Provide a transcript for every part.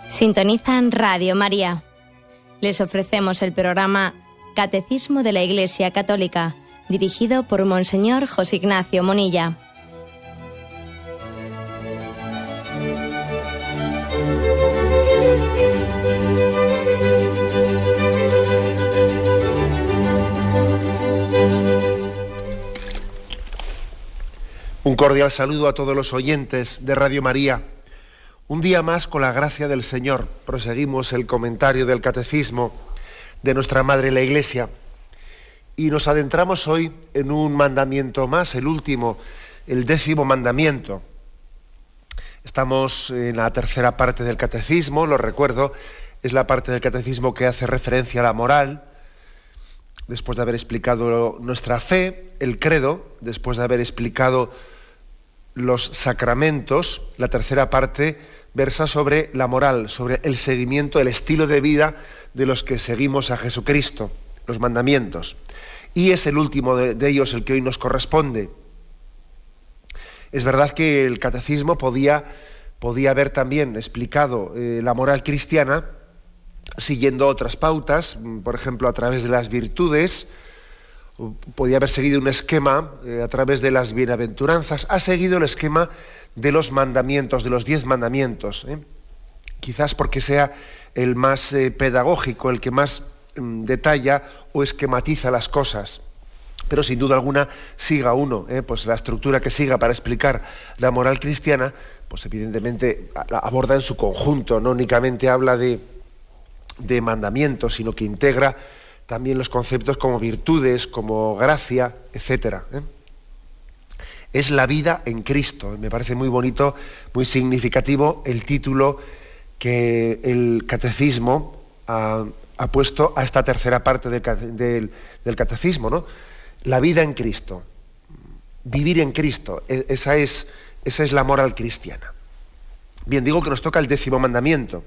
Sintonizan Radio María. Les ofrecemos el programa Catecismo de la Iglesia Católica, dirigido por Monseñor José Ignacio Munilla. Un cordial saludo a todos los oyentes de Radio María. Un día más, con la gracia del Señor, proseguimos el comentario del Catecismo de nuestra Madre la Iglesia y nos adentramos hoy en un mandamiento más, el último, el 10º mandamiento. Estamos en la tercera parte del Catecismo, lo recuerdo, es la parte del Catecismo que hace referencia a la moral, después de haber explicado nuestra fe, el credo, después de haber explicado los sacramentos. La tercera parte versa sobre la moral, sobre el seguimiento, el estilo de vida de los que seguimos a Jesucristo, los mandamientos. Y es el último de ellos el que hoy nos corresponde. Es verdad que el catecismo podía haber también explicado la moral cristiana siguiendo otras pautas, por ejemplo, a través de las virtudes. Podía haber seguido un esquema a través de las bienaventuranzas. Ha seguido el esquema de los mandamientos, de los 10 mandamientos. Quizás porque sea el más pedagógico, el que más detalla o esquematiza las cosas. Pero sin duda alguna, siga uno, pues la estructura que siga para explicar la moral cristiana, pues evidentemente la aborda en su conjunto, no únicamente habla de mandamientos, sino que integra también los conceptos como virtudes, como gracia, etcétera. Es la vida en Cristo. Me parece muy bonito, muy significativo el título que el catecismo ha puesto a esta tercera parte del catecismo, ¿no? La vida en Cristo. Vivir en Cristo. Esa es la moral cristiana. Bien, digo que nos toca el 10º mandamiento.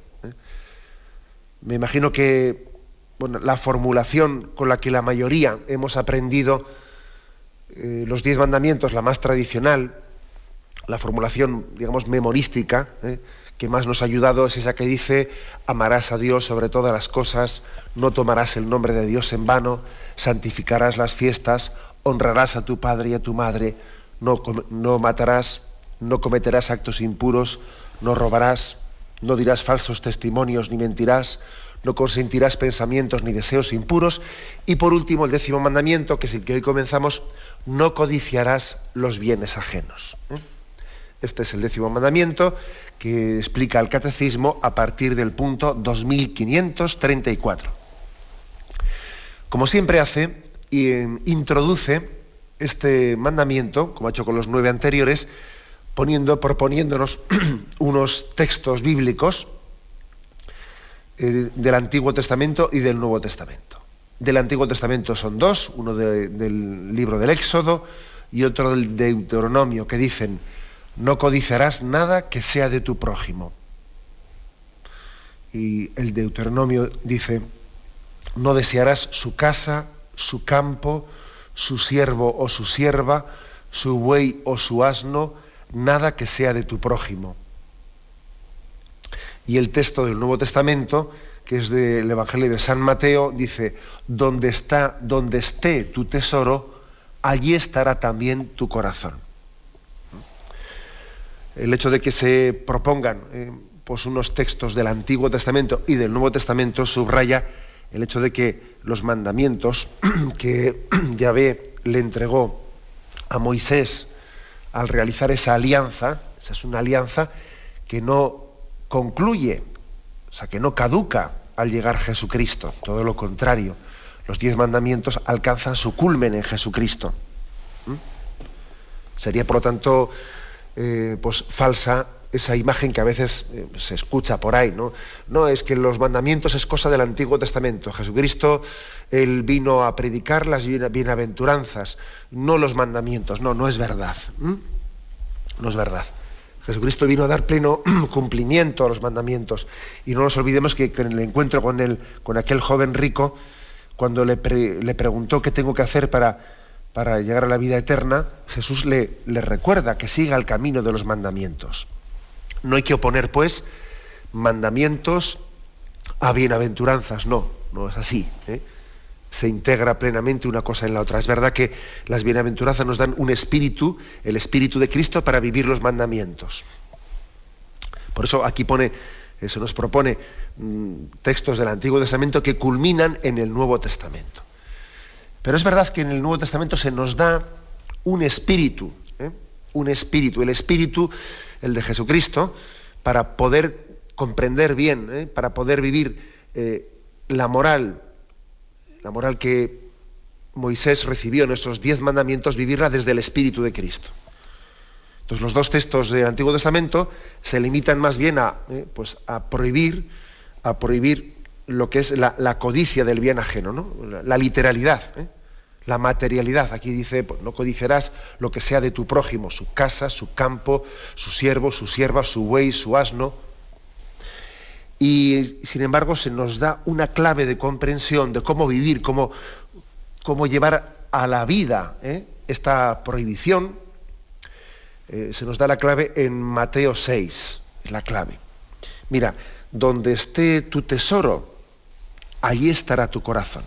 Me imagino que la formulación con la que la mayoría hemos aprendido los 10 mandamientos, la más tradicional, la formulación, digamos, memorística, que más nos ha ayudado es esa que dice: amarás a Dios sobre todas las cosas, no tomarás el nombre de Dios en vano, santificarás las fiestas, honrarás a tu padre y a tu madre, no matarás, no cometerás actos impuros, no robarás, no dirás falsos testimonios ni mentirás, no consentirás pensamientos ni deseos impuros. Y por último, el 10º mandamiento, que es el que hoy comenzamos: no codiciarás los bienes ajenos. Este es el 10º mandamiento que explica el catecismo a partir del punto 2534. Como siempre hace, introduce este mandamiento, como ha hecho con los 9 anteriores, proponiéndonos unos textos bíblicos del Antiguo Testamento y del Nuevo Testamento. Del Antiguo Testamento son 2, uno del libro del Éxodo y otro del Deuteronomio, que dicen: no codiciarás nada que sea de tu prójimo. Y el Deuteronomio dice: no desearás su casa, su campo, su siervo o su sierva, su buey o su asno, nada que sea de tu prójimo. Y el texto del Nuevo Testamento, que es del Evangelio de San Mateo, dice: donde esté tu tesoro, allí estará también tu corazón. El hecho de que se propongan pues unos textos del Antiguo Testamento y del Nuevo Testamento subraya el hecho de que los mandamientos que Yahvé le entregó a Moisés al realizar esa alianza, esa es una alianza que no concluye, o sea, que no caduca al llegar Jesucristo. Todo lo contrario, los 10 mandamientos alcanzan su culmen en Jesucristo. Sería, por lo tanto, pues falsa esa imagen que a veces se escucha por ahí, ¿no? No, es que los mandamientos es cosa del Antiguo Testamento. Jesucristo, él vino a predicar las bienaventuranzas, no los mandamientos. No es verdad. No es verdad. Jesucristo vino a dar pleno cumplimiento a los mandamientos. Y no nos olvidemos que en el encuentro con aquel joven rico, cuando le preguntó qué tengo que hacer para llegar a la vida eterna, Jesús le recuerda que siga el camino de los mandamientos. No hay que oponer, pues, mandamientos a bienaventuranzas. No es así, ¿eh? Se integra plenamente una cosa en la otra. Es verdad que las bienaventuranzas nos dan un espíritu, el espíritu de Cristo, para vivir los mandamientos. Por eso aquí se nos propone textos del Antiguo Testamento que culminan en el Nuevo Testamento. Pero es verdad que en el Nuevo Testamento se nos da un espíritu, el espíritu, el de Jesucristo, para poder comprender bien, para poder vivir la moral que Moisés recibió en esos 10 mandamientos, vivirla desde el Espíritu de Cristo. Entonces los dos textos del Antiguo Testamento se limitan más bien a prohibir lo que es la codicia del bien ajeno, ¿no? La literalidad, la materialidad. Aquí dice, pues, no codiciarás lo que sea de tu prójimo, su casa, su campo, su siervo, su sierva, su buey, su asno. Y sin embargo se nos da una clave de comprensión de cómo vivir, cómo llevar a la vida esta prohibición. Se nos da la clave en Mateo 6, es la clave. Mira, donde esté tu tesoro, allí estará tu corazón.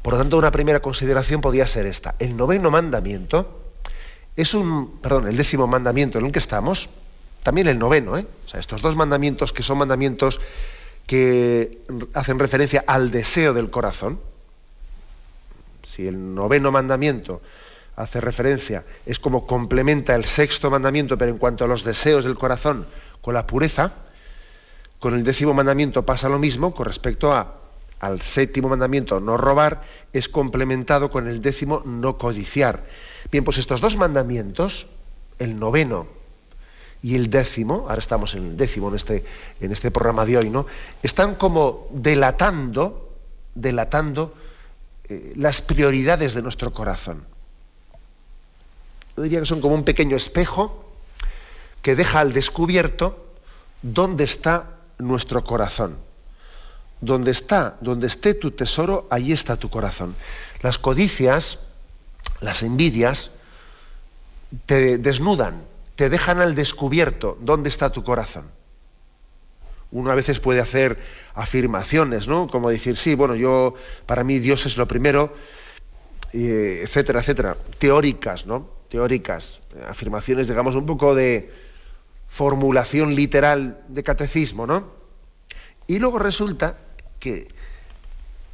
Por lo tanto, una primera consideración podría ser esta. El 9º mandamiento el 10º mandamiento en el que estamos, también el 9º, o sea, estos 2 mandamientos que son mandamientos que hacen referencia al deseo del corazón. Si el 9º mandamiento hace referencia, es como complementa el 6º mandamiento, pero en cuanto a los deseos del corazón, con la pureza, con el 10º mandamiento pasa lo mismo con respecto al 7º mandamiento, no robar, es complementado con el 10º, no codiciar. Bien, pues estos 2 mandamientos, el 9º y el 10º, ahora estamos en el 10º en este programa de hoy, ¿no? Están como delatando las prioridades de nuestro corazón. Yo diría que son como un pequeño espejo que deja al descubierto dónde está nuestro corazón. Donde esté tu tesoro, allí está tu corazón. Las codicias, las envidias, te desnudan, te dejan al descubierto dónde está tu corazón. Uno a veces puede hacer afirmaciones, ¿no? Como decir, sí, bueno, para mí Dios es lo primero, etcétera, etcétera. Teóricas, ¿no? Teóricas, afirmaciones, digamos, un poco de formulación literal de catecismo, ¿no? Y luego resulta que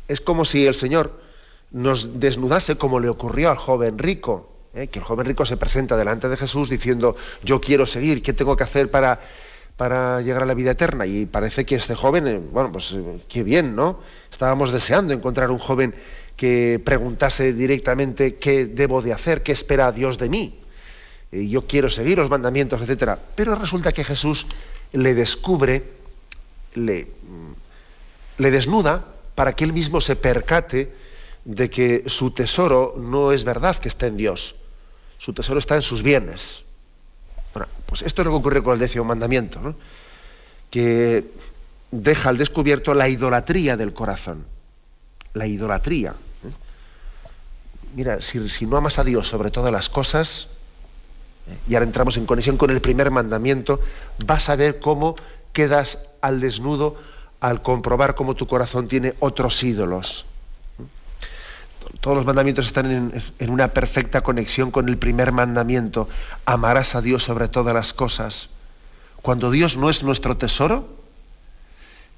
es como si el Señor nos desnudase, como le ocurrió al joven rico, que el joven rico se presenta delante de Jesús diciendo, yo quiero seguir, ¿qué tengo que hacer para llegar a la vida eterna? Y parece que este joven, pues qué bien, ¿no? Estábamos deseando encontrar un joven que preguntase directamente qué debo de hacer, qué espera Dios de mí. Yo quiero seguir los mandamientos, etcétera. Pero resulta que Jesús le descubre, le desnuda para que él mismo se percate de que su tesoro no es verdad que está en Dios. Su tesoro está en sus bienes. Bueno, pues esto es lo que ocurre con el 10º mandamiento, ¿no? Que deja al descubierto la idolatría del corazón. La idolatría. Mira, si no amas a Dios sobre todas las cosas, y ahora entramos en conexión con el primer mandamiento, vas a ver cómo quedas al desnudo al comprobar cómo tu corazón tiene otros ídolos. Todos los mandamientos están en una perfecta conexión con el primer mandamiento. Amarás a Dios sobre todas las cosas. Cuando Dios no es nuestro tesoro,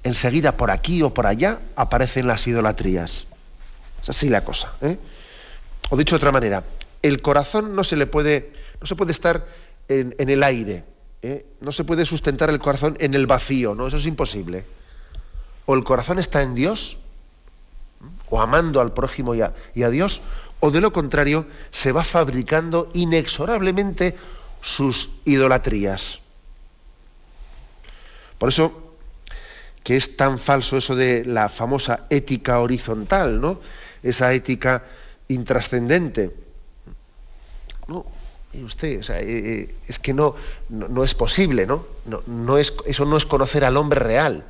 enseguida por aquí o por allá aparecen las idolatrías. Es así la cosa, ¿eh? O dicho de otra manera, el corazón no se puede estar en el aire, ¿eh? No se puede sustentar el corazón en el vacío, ¿no? Eso es imposible. O el corazón está en Dios, o amando al prójimo y a Dios, o de lo contrario se va fabricando inexorablemente sus idolatrías. Por eso que es tan falso eso de la famosa ética horizontal, ¿no? Esa ética intrascendente. No, usted, o sea, es que no es posible, ¿no? Eso no es conocer al hombre real,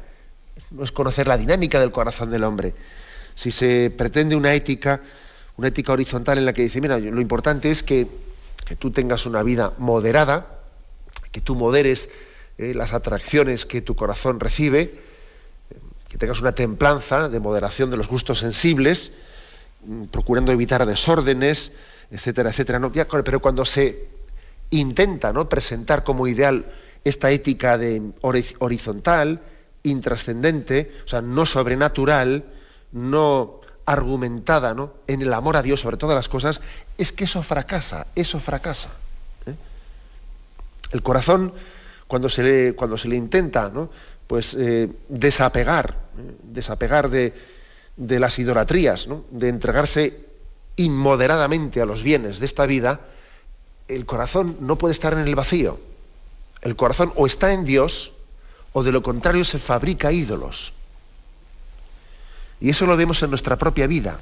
no es conocer la dinámica del corazón del hombre. Si se pretende una ética horizontal en la que dice, mira, lo importante es que tú tengas una vida moderada, que tú moderes las atracciones que tu corazón recibe, que tengas una templanza de moderación de los gustos sensibles, procurando evitar desórdenes, etcétera, etcétera, ¿no? Pero cuando se intenta, ¿no?, presentar como ideal esta ética horizontal, intrascendente, o sea, no sobrenatural, no argumentada, ¿no?, en el amor a Dios sobre todas las cosas, es que eso fracasa. El corazón, cuando se le intenta, ¿no?, pues desapegar de las idolatrías, ¿no?, de entregarse inmoderadamente a los bienes de esta vida, el corazón no puede estar en el vacío. El corazón o está en Dios, o de lo contrario se fabrica ídolos. Y eso lo vemos en nuestra propia vida.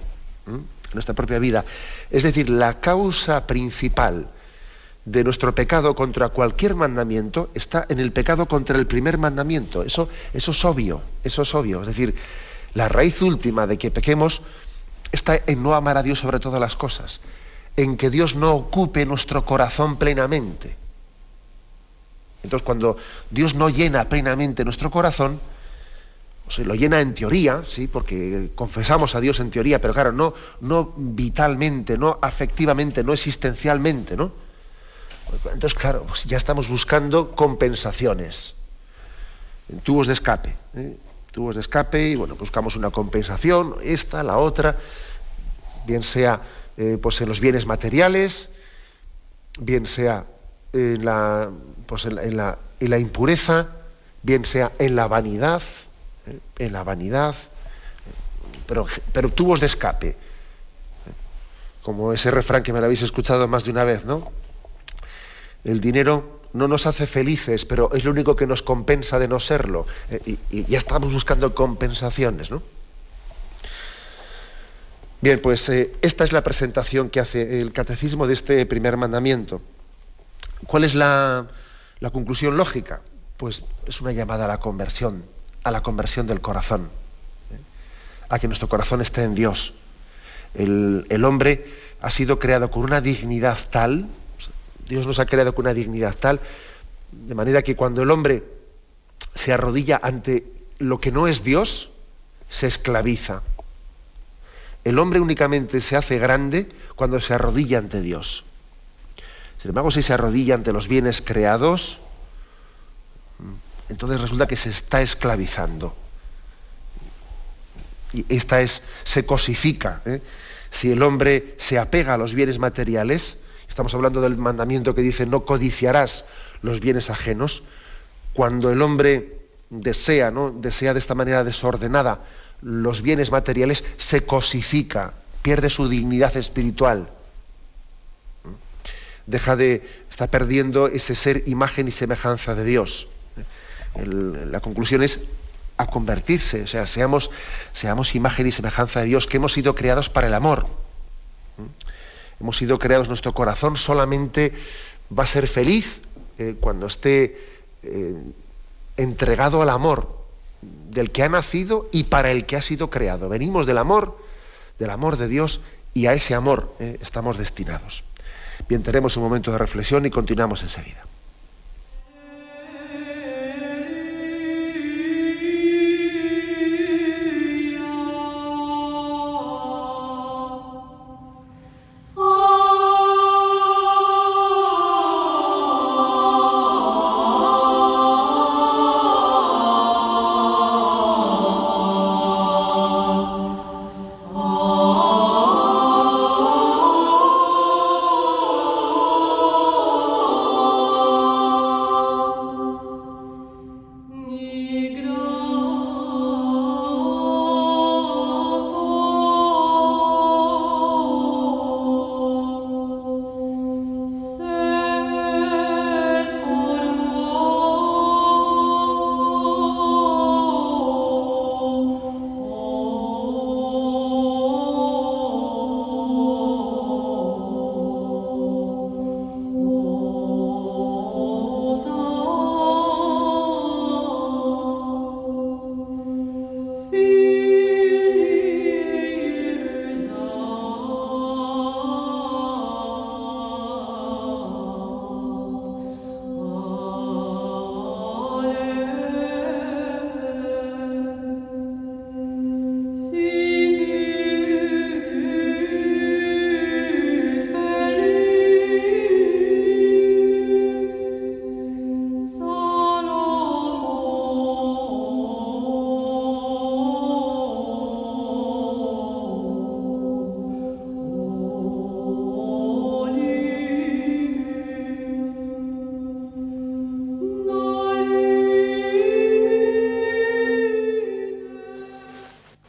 Es decir, la causa principal de nuestro pecado contra cualquier mandamiento está en el pecado contra el primer mandamiento. Eso es obvio. Es decir, la raíz última de que pequemos está en no amar a Dios sobre todas las cosas, en que Dios no ocupe nuestro corazón plenamente. Entonces, cuando Dios no llena plenamente nuestro corazón, o sea, lo llena en teoría, sí, porque confesamos a Dios en teoría, pero claro, no vitalmente, no afectivamente, no existencialmente, ¿no? Entonces, claro, pues ya estamos buscando compensaciones, tubos de escape, y bueno, buscamos una compensación, esta, la otra, bien sea pues en los bienes materiales, bien sea en la impureza, bien sea en la vanidad, pero tubos de escape, como ese refrán que me lo habéis escuchado más de una vez, ¿no? El dinero no nos hace felices, pero es lo único que nos compensa de no serlo, y ya estamos buscando compensaciones, ¿no? Bien, pues esta es la presentación que hace el catecismo de este primer mandamiento. ¿Cuál es la conclusión lógica? Pues es una llamada a la conversión del corazón, a que nuestro corazón esté en Dios. El hombre ha sido creado con una dignidad tal, Dios nos ha creado con una dignidad tal, de manera que cuando el hombre se arrodilla ante lo que no es Dios, se esclaviza. El hombre únicamente se hace grande cuando se arrodilla ante Dios. Sin embargo, si se arrodilla ante los bienes creados, entonces resulta que se está esclavizando. Y se cosifica. Si el hombre se apega a los bienes materiales, estamos hablando del mandamiento que dice no codiciarás los bienes ajenos, cuando el hombre desea de esta manera desordenada los bienes materiales, se cosifica, pierde su dignidad espiritual. Está perdiendo ese ser imagen y semejanza de Dios. La conclusión es a convertirse, o sea, seamos imagen y semejanza de Dios, que hemos sido creados para el amor. Hemos sido creados, nuestro corazón solamente va a ser feliz cuando esté entregado al amor del que ha nacido y para el que ha sido creado. Venimos del amor de Dios, y a ese amor estamos destinados. Bien, tenemos un momento de reflexión y continuamos enseguida.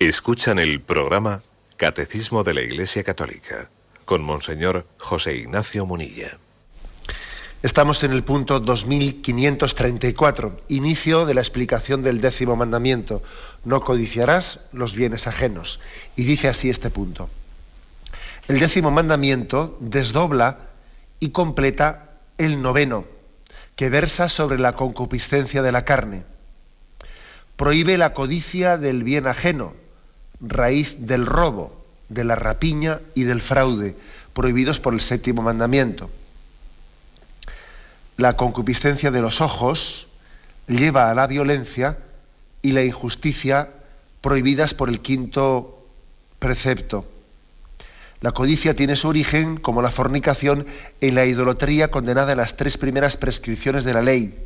Escuchan el programa Catecismo de la Iglesia Católica con Monseñor José Ignacio Munilla. Estamos en el punto 2534, inicio de la explicación del 10º mandamiento. No codiciarás los bienes ajenos. Y dice así este punto. El 10º mandamiento desdobla y completa el 9º, que versa sobre la concupiscencia de la carne. Prohíbe la codicia del bien ajeno, raíz del robo, de la rapiña y del fraude, prohibidos por el 7º mandamiento. La concupiscencia de los ojos lleva a la violencia y la injusticia, prohibidas por el 5º precepto. La codicia tiene su origen, como la fornicación, en la idolatría condenada en las 3 primeras prescripciones de la ley.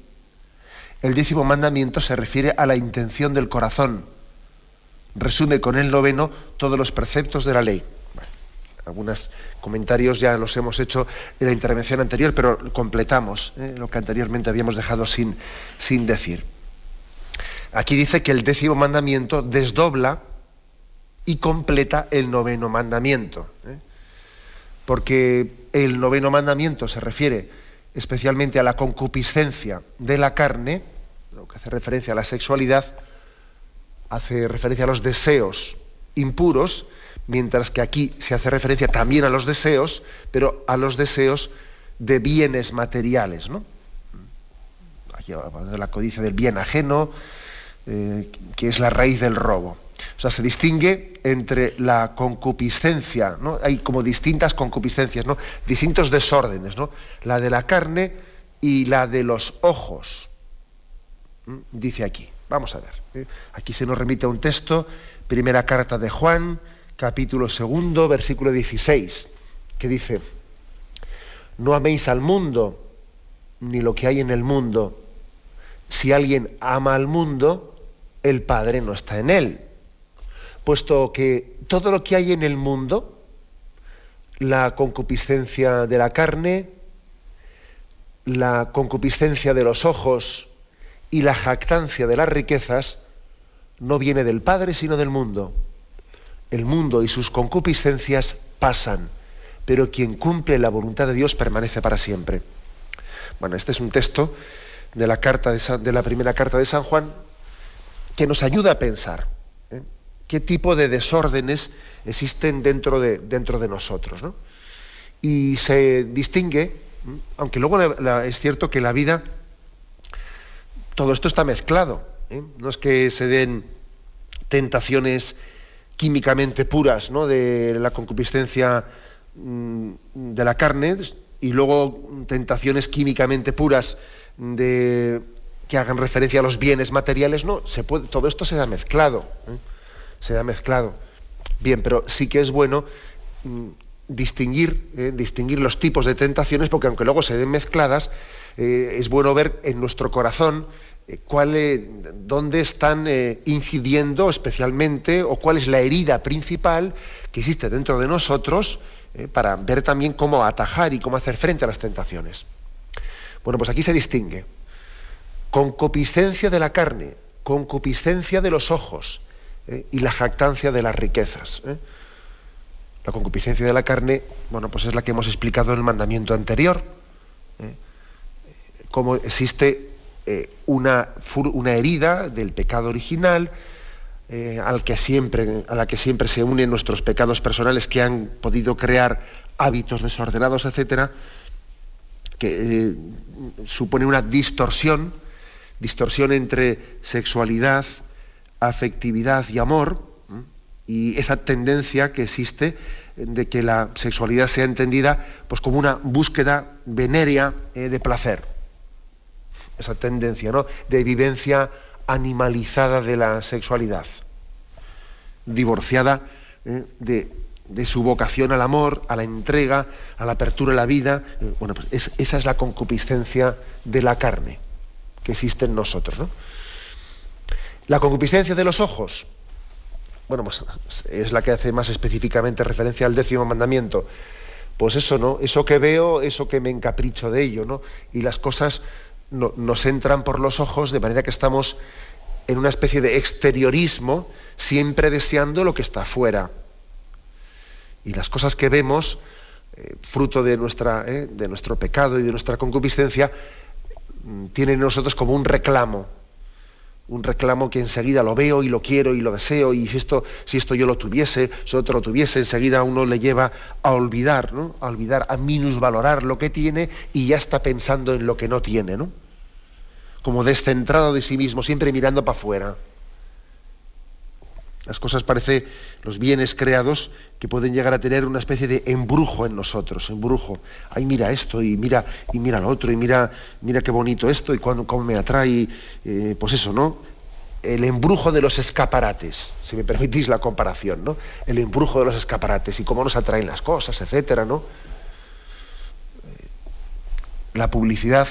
El 10º mandamiento se refiere a la intención del corazón. Resume con el 9º todos los preceptos de la ley. Bueno, algunos comentarios ya los hemos hecho en la intervención anterior, pero completamos lo que anteriormente habíamos dejado sin decir. Aquí dice que el 10º mandamiento desdobla y completa el 9º mandamiento. Porque el 9º mandamiento se refiere especialmente a la concupiscencia de la carne, lo que hace referencia a la sexualidad, hace referencia a los deseos impuros, mientras que aquí se hace referencia también a los deseos, pero a los deseos de bienes materiales, ¿no? Aquí hablamos de la codicia del bien ajeno, que es la raíz del robo. O sea, se distingue entre la concupiscencia, ¿no? Hay como distintas concupiscencias, ¿no? Distintos desórdenes, ¿no? La de la carne y la de los ojos. Dice aquí. Vamos a ver. Aquí se nos remite a un texto, primera carta de Juan, capítulo 2, versículo 16, que dice: no améis al mundo, ni lo que hay en el mundo. Si alguien ama al mundo, el Padre no está en él. Puesto que todo lo que hay en el mundo, la concupiscencia de la carne, la concupiscencia de los ojos y la jactancia de las riquezas, no viene del Padre sino del mundo. El mundo y sus concupiscencias pasan, pero quien cumple la voluntad de Dios permanece para siempre. Bueno, este es un texto de la primera carta de San Juan que nos ayuda a pensar qué tipo de desórdenes existen dentro de nosotros, ¿no? Y se distingue, aunque luego es cierto que la vida, todo esto está mezclado, no es que se den tentaciones químicamente puras, ¿no?, de la concupiscencia de la carne, y luego tentaciones químicamente puras que hagan referencia a los bienes materiales. No, todo esto se da mezclado, se da mezclado. Bien, pero sí que es bueno distinguir los tipos de tentaciones, porque aunque luego se den mezcladas, es bueno ver en nuestro corazón dónde están incidiendo especialmente, o cuál es la herida principal que existe dentro de nosotros, para ver también cómo atajar y cómo hacer frente a las tentaciones. Bueno, pues aquí se distingue concupiscencia de la carne, concupiscencia de los ojos, y la jactancia de las riquezas. La concupiscencia de la carne, bueno, pues es la que hemos explicado en el mandamiento anterior, cómo existe una herida del pecado original, a la que siempre se unen nuestros pecados personales que han podido crear hábitos desordenados, etcétera, que supone una distorsión entre sexualidad, afectividad y amor, y esa tendencia que existe de que la sexualidad sea entendida pues como una búsqueda venérea de placer. Esa tendencia, ¿no?, de vivencia animalizada de la sexualidad, divorciada de su vocación al amor, a la entrega, a la apertura a la vida. Bueno, pues esa es la concupiscencia de la carne que existe en nosotros, ¿no? La concupiscencia de los ojos, bueno, pues es la que hace más específicamente referencia al 10º mandamiento. Pues eso, ¿no? Eso que veo, eso que me encapricho de ello, ¿no? Y las cosas nos entran por los ojos, de manera que estamos en una especie de exteriorismo, siempre deseando lo que está afuera. Y las cosas que vemos, fruto de nuestro pecado y de nuestra concupiscencia, tienen en nosotros como un reclamo que enseguida lo veo y lo quiero y lo deseo, y si esto yo lo tuviese, si otro lo tuviese, enseguida a uno le lleva a olvidar, ¿no? A olvidar, a minusvalorar lo que tiene, y ya está pensando en lo que no tiene, ¿no? Como descentrado de sí mismo, siempre mirando para afuera. Las cosas parece, los bienes creados, que pueden llegar a tener una especie de embrujo en nosotros, embrujo. Ay, mira esto, y mira lo otro, y mira qué bonito esto, y cómo me atrae, pues eso, ¿no? El embrujo de los escaparates, si me permitís la comparación, ¿no? El embrujo de los escaparates, y cómo nos atraen las cosas, etcétera, ¿no? La publicidad,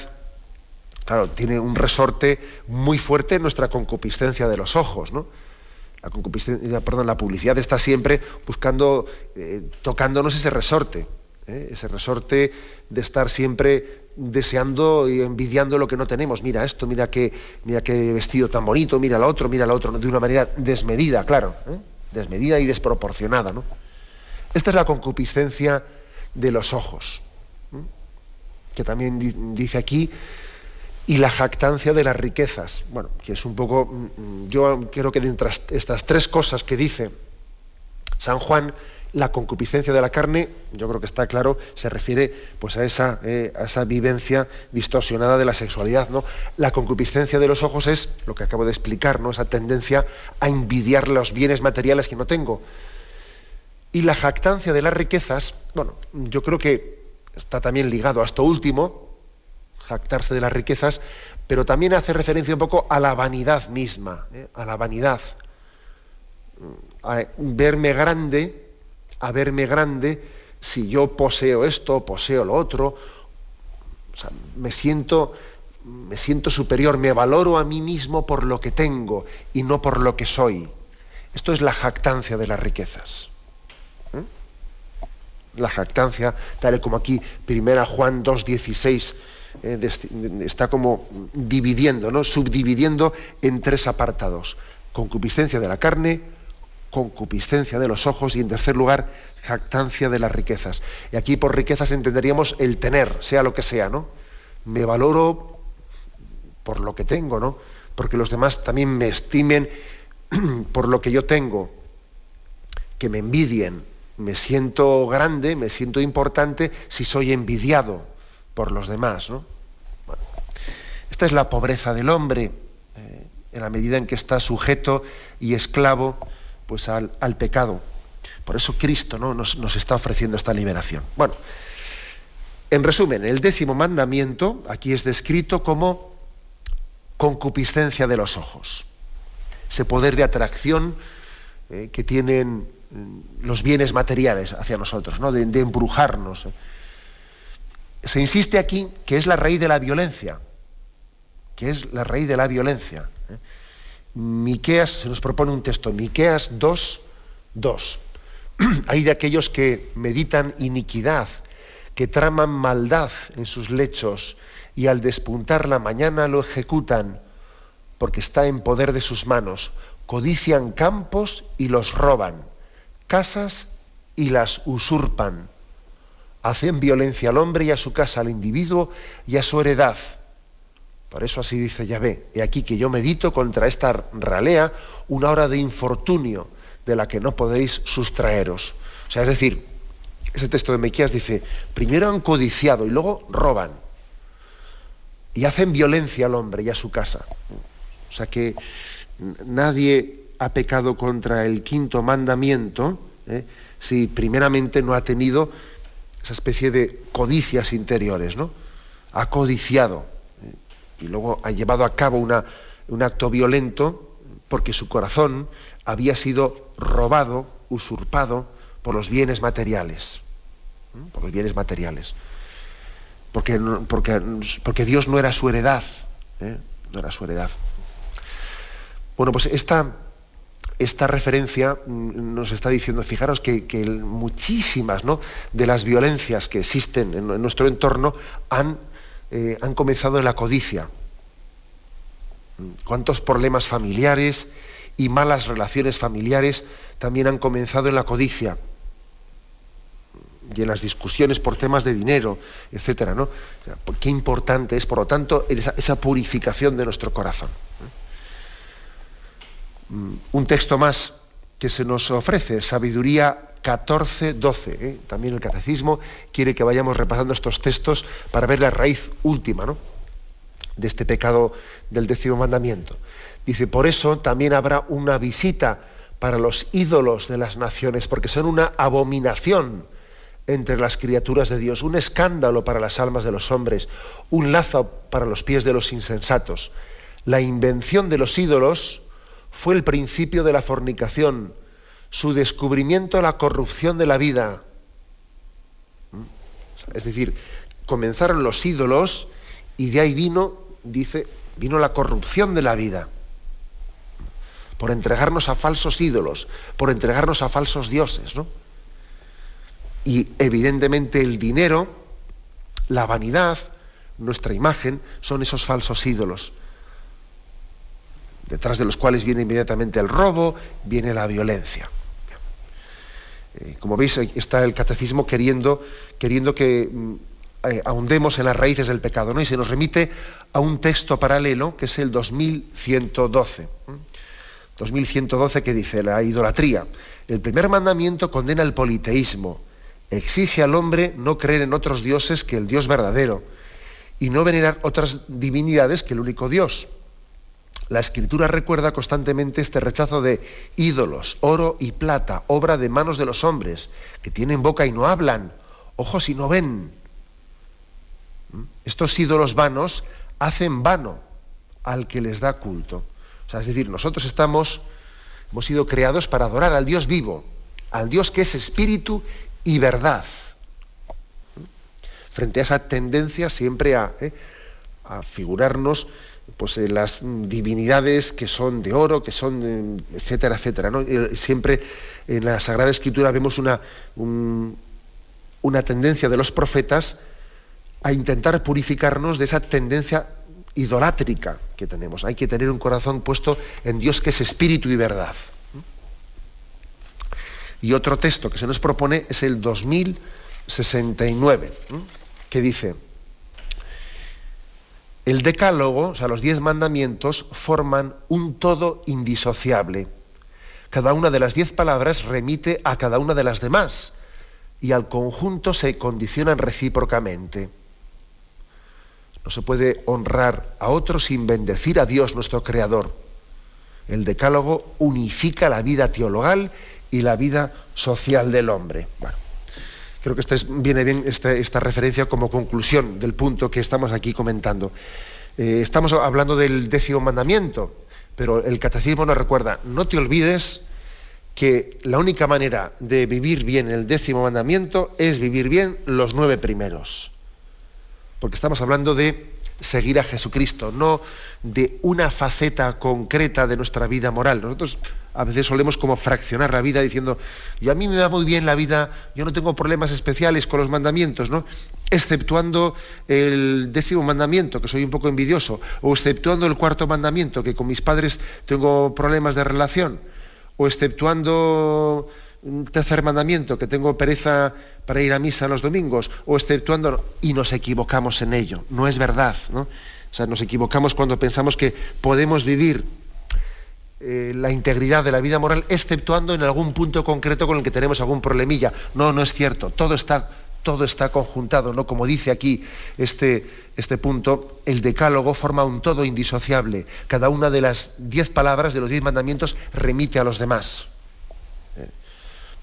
claro, tiene un resorte muy fuerte en nuestra concupiscencia de los ojos, ¿no? La publicidad está siempre buscando, tocándonos ese resorte de estar siempre deseando y envidiando lo que no tenemos. Mira esto, mira qué vestido tan bonito, mira lo otro, de una manera desmedida, claro, desmedida y desproporcionada, ¿no? Esta es la concupiscencia de los ojos, que también dice aquí. Y la jactancia de las riquezas. Bueno, que es un poco, yo creo que de estas tres cosas que dice San Juan, la concupiscencia de la carne, yo creo que está claro, se refiere pues a esa vivencia distorsionada de la sexualidad, ¿no? La concupiscencia de los ojos es lo que acabo de explicar, ¿no? Esa tendencia a envidiar los bienes materiales que no tengo. Y la jactancia de las riquezas, bueno, yo creo que está también ligado a esto último, jactarse de las riquezas, pero también hace referencia un poco a la vanidad misma, a la vanidad, a verme grande si yo poseo esto, poseo lo otro. O sea, me siento superior, me valoro a mí mismo por lo que tengo y no por lo que soy. Esto es la jactancia de las riquezas. La jactancia, tal y como aquí 1 Juan 2,16 está como dividiendo, ¿no? Subdividiendo en tres apartados: concupiscencia de la carne, concupiscencia de los ojos y, en tercer lugar, jactancia de las riquezas. Y aquí por riquezas entenderíamos el tener, sea lo que sea, ¿no? Me valoro por lo que tengo, ¿no? Porque los demás también me estimen por lo que yo tengo, que me envidien. Me siento grande, me siento importante si soy envidiado por los demás, ¿no? Bueno, esta es la pobreza del hombre, en la medida en que está sujeto y esclavo pues al pecado. Por eso Cristo, ¿no? nos está ofreciendo esta liberación. Bueno, en resumen, el 10º mandamiento aquí es descrito como concupiscencia de los ojos, ese poder de atracción que tienen los bienes materiales hacia nosotros, ¿no? de embrujarnos. Se insiste aquí que es la raíz de la violencia, Miqueas, se nos propone un texto, Miqueas 2:2. Hay de aquellos que meditan iniquidad, que traman maldad en sus lechos, y al despuntar la mañana lo ejecutan, porque está en poder de sus manos. Codician campos y los roban, casas y las usurpan. Hacen violencia al hombre y a su casa, al individuo y a su heredad. Por eso así dice Yahvé: he aquí que yo medito contra esta ralea una hora de infortunio de la que no podéis sustraeros. O sea, es decir, ese texto de Miqueas dice, primero han codiciado y luego roban. Y hacen violencia al hombre y a su casa. O sea que nadie ha pecado contra el 5.º mandamiento si primeramente no ha tenido esa especie de codicias interiores, ¿no? Ha codiciado y luego ha llevado a cabo un acto violento porque su corazón había sido robado, usurpado por los bienes materiales. Porque Dios no era su heredad, no era su heredad. Bueno, pues esta referencia nos está diciendo, fijaros que muchísimas, ¿no?, de las violencias que existen en nuestro entorno han comenzado en la codicia. ¿Cuántos problemas familiares y malas relaciones familiares también han comenzado en la codicia y en las discusiones por temas de dinero, etcétera, ¿no? O sea, qué importante es, por lo tanto, esa purificación de nuestro corazón. Un texto más que se nos ofrece, Sabiduría 14:12. También el Catecismo quiere que vayamos repasando estos textos para ver la raíz última, ¿no?, de este pecado del 10º mandamiento. Dice, por eso también habrá una visita para los ídolos de las naciones, porque son una abominación entre las criaturas de Dios, un escándalo para las almas de los hombres, un lazo para los pies de los insensatos. La invención de los ídolos fue el principio de la fornicación, su descubrimiento la corrupción de la vida. Es decir, comenzaron los ídolos y de ahí vino la corrupción de la vida, por entregarnos a falsos ídolos, por entregarnos a falsos dioses, ¿no? Y evidentemente el dinero, la vanidad, nuestra imagen, son esos falsos ídolos, detrás de los cuales viene inmediatamente el robo, viene la violencia. Como veis, está el Catecismo queriendo que ahondemos en las raíces del pecado, ¿no? Y se nos remite a un texto paralelo, que es el 2112. 2112, que dice, la idolatría. El primer mandamiento condena el politeísmo, exige al hombre no creer en otros dioses que el Dios verdadero, y no venerar otras divinidades que el único Dios. La Escritura recuerda constantemente este rechazo de ídolos, oro y plata, obra de manos de los hombres, que tienen boca y no hablan, ojos y no ven. Estos ídolos vanos hacen vano al que les da culto. O sea, es decir, nosotros hemos sido creados para adorar al Dios vivo, al Dios que es espíritu y verdad. Frente a esa tendencia siempre a figurarnos pues las divinidades que son de oro, que son etcétera, etcétera, ¿no? Siempre en la Sagrada Escritura vemos una tendencia de los profetas a intentar purificarnos de esa tendencia idolátrica que tenemos. Hay que tener un corazón puesto en Dios que es espíritu y verdad. Y otro texto que se nos propone es el 2069, que dice: el decálogo, o sea, los 10 mandamientos, forman un todo indisociable. Cada una de las 10 palabras remite a cada una de las demás, y al conjunto se condicionan recíprocamente. No se puede honrar a otro sin bendecir a Dios, nuestro Creador. El decálogo unifica la vida teologal y la vida social del hombre. Bueno, creo que viene bien esta referencia como conclusión del punto que estamos aquí comentando. Estamos hablando del 10º mandamiento, pero el Catecismo nos recuerda, no te olvides que la única manera de vivir bien el 10º mandamiento es vivir bien los 9 primeros. Porque estamos hablando de seguir a Jesucristo, no de una faceta concreta de nuestra vida moral. Nosotros a veces solemos como fraccionar la vida diciendo, y a mí me va muy bien la vida, yo no tengo problemas especiales con los mandamientos, ¿no? Exceptuando el 10º mandamiento, que soy un poco envidioso, o exceptuando el 4º mandamiento, que con mis padres tengo problemas de relación, o exceptuando un 3er mandamiento, que tengo pereza para ir a misa los domingos, o exceptuando, y nos equivocamos en ello. No es verdad, ¿no? O sea, nos equivocamos cuando pensamos que podemos vivir la integridad de la vida moral exceptuando en algún punto concreto con el que tenemos algún problemilla. No, no es cierto. Todo está conjuntado, ¿no? Como dice aquí este punto, el decálogo forma un todo indisociable. Cada una de las 10 palabras de los 10 mandamientos remite a los demás.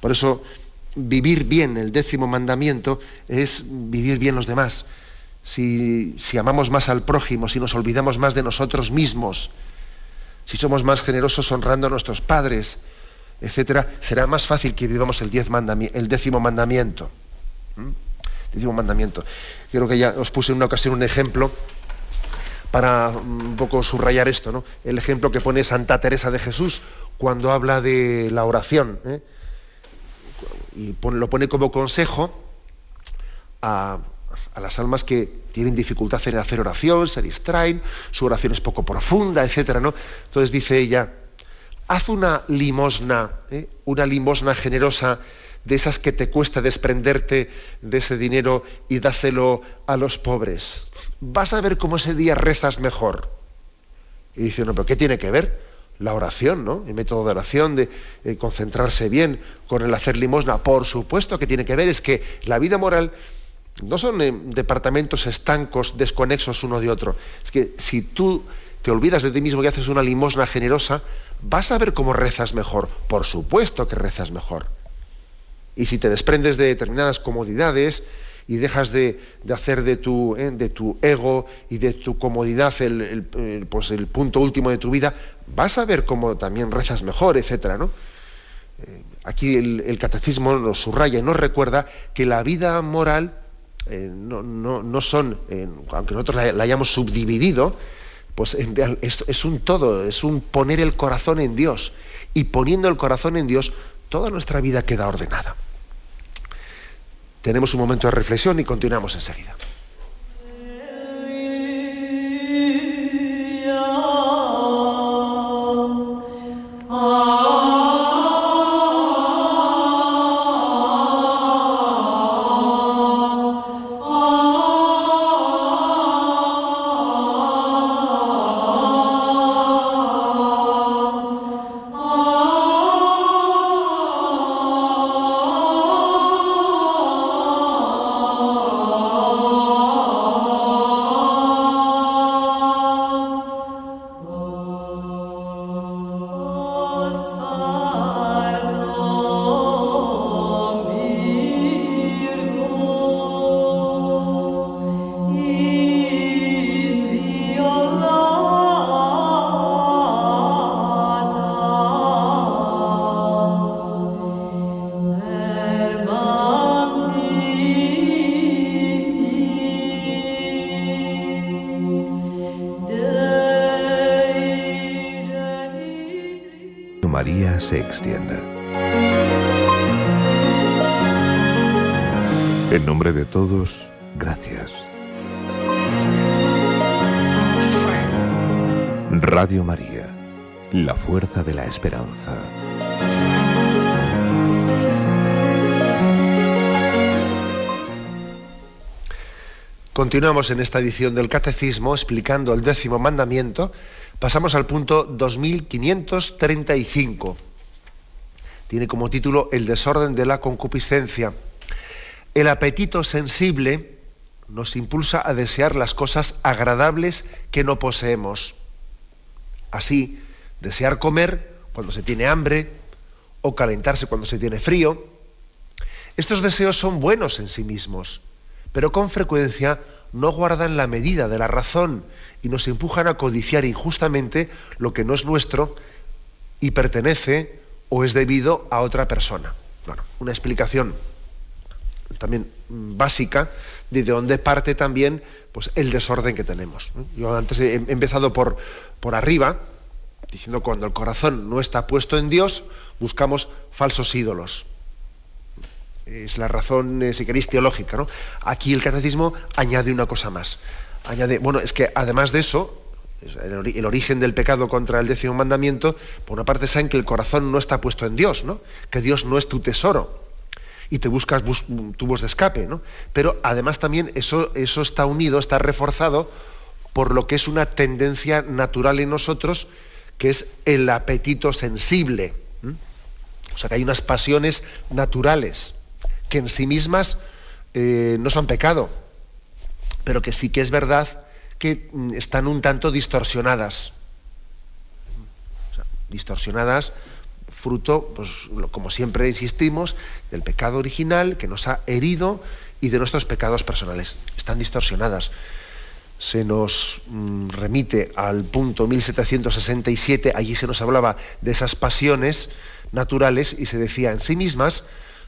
Por eso, vivir bien el 10º mandamiento es vivir bien los demás. Si amamos más al prójimo, si nos olvidamos más de nosotros mismos, si somos más generosos honrando a nuestros padres, etcétera, será más fácil que vivamos el 10º mandamiento. Décimo mandamiento. Creo que ya os puse en una ocasión un ejemplo para un poco subrayar esto, ¿no? El ejemplo que pone Santa Teresa de Jesús cuando habla de la oración, y lo pone como consejo a a las almas que tienen dificultad en hacer oración, se distraen, su oración es poco profunda, etcétera, ¿no? Entonces dice ella, haz una limosna generosa, de esas que te cuesta desprenderte de ese dinero y dáselo a los pobres. Vas a ver cómo ese día rezas mejor. Y dice, no, pero ¿qué tiene que ver? La oración, ¿no? El método de oración, de concentrarse bien con el hacer limosna. Por supuesto que tiene que ver, es que la vida moral no son departamentos estancos, desconexos uno de otro. Es que si tú te olvidas de ti mismo y haces una limosna generosa, vas a ver cómo rezas mejor. Por supuesto que rezas mejor. Y si te desprendes de determinadas comodidades y dejas de hacer de tu ego y de tu comodidad el punto último de tu vida, vas a ver cómo también rezas mejor, etcétera, ¿no? Aquí el catecismo nos subraya y nos recuerda que la vida moral no son, aunque nosotros la hayamos subdividido, pues es un todo, es un poner el corazón en Dios. Y poniendo el corazón en Dios, toda nuestra vida queda ordenada. Tenemos un momento de reflexión y continuamos enseguida. María se extienda. En nombre de todos, gracias. Radio María, la fuerza de la esperanza. Continuamos en esta edición del Catecismo explicando el 10º mandamiento. Pasamos al punto 2535. Tiene como título El desorden de la concupiscencia. El apetito sensible nos impulsa a desear las cosas agradables que no poseemos. Así, desear comer cuando se tiene hambre o calentarse cuando se tiene frío. Estos deseos son buenos en sí mismos, pero con frecuencia no guardan la medida de la razón y nos empujan a codiciar injustamente lo que no es nuestro y pertenece o es debido a otra persona. Bueno, una explicación también básica de dónde parte también pues, el desorden que tenemos. Yo antes he empezado por arriba, diciendo cuando el corazón no está puesto en Dios, buscamos falsos ídolos. Es la razón, si queréis, teológica, ¿no? Aquí el catecismo añade una cosa más. Añade, bueno, es que además de eso, el origen del pecado contra el 10º mandamiento, por una parte saben que el corazón no está puesto en Dios, ¿no? Que Dios no es tu tesoro y te buscas tubos de escape, ¿no? Pero además también eso está unido, está reforzado por lo que es una tendencia natural en nosotros, que es el apetito sensible. O sea, que hay unas pasiones naturales que en sí mismas no son pecado, pero que sí que es verdad que están un tanto distorsionadas. O sea, distorsionadas fruto, pues, como siempre insistimos, del pecado original que nos ha herido y de nuestros pecados personales. Están distorsionadas. Se nos remite al punto 1767, allí se nos hablaba de esas pasiones naturales y se decía, en sí mismas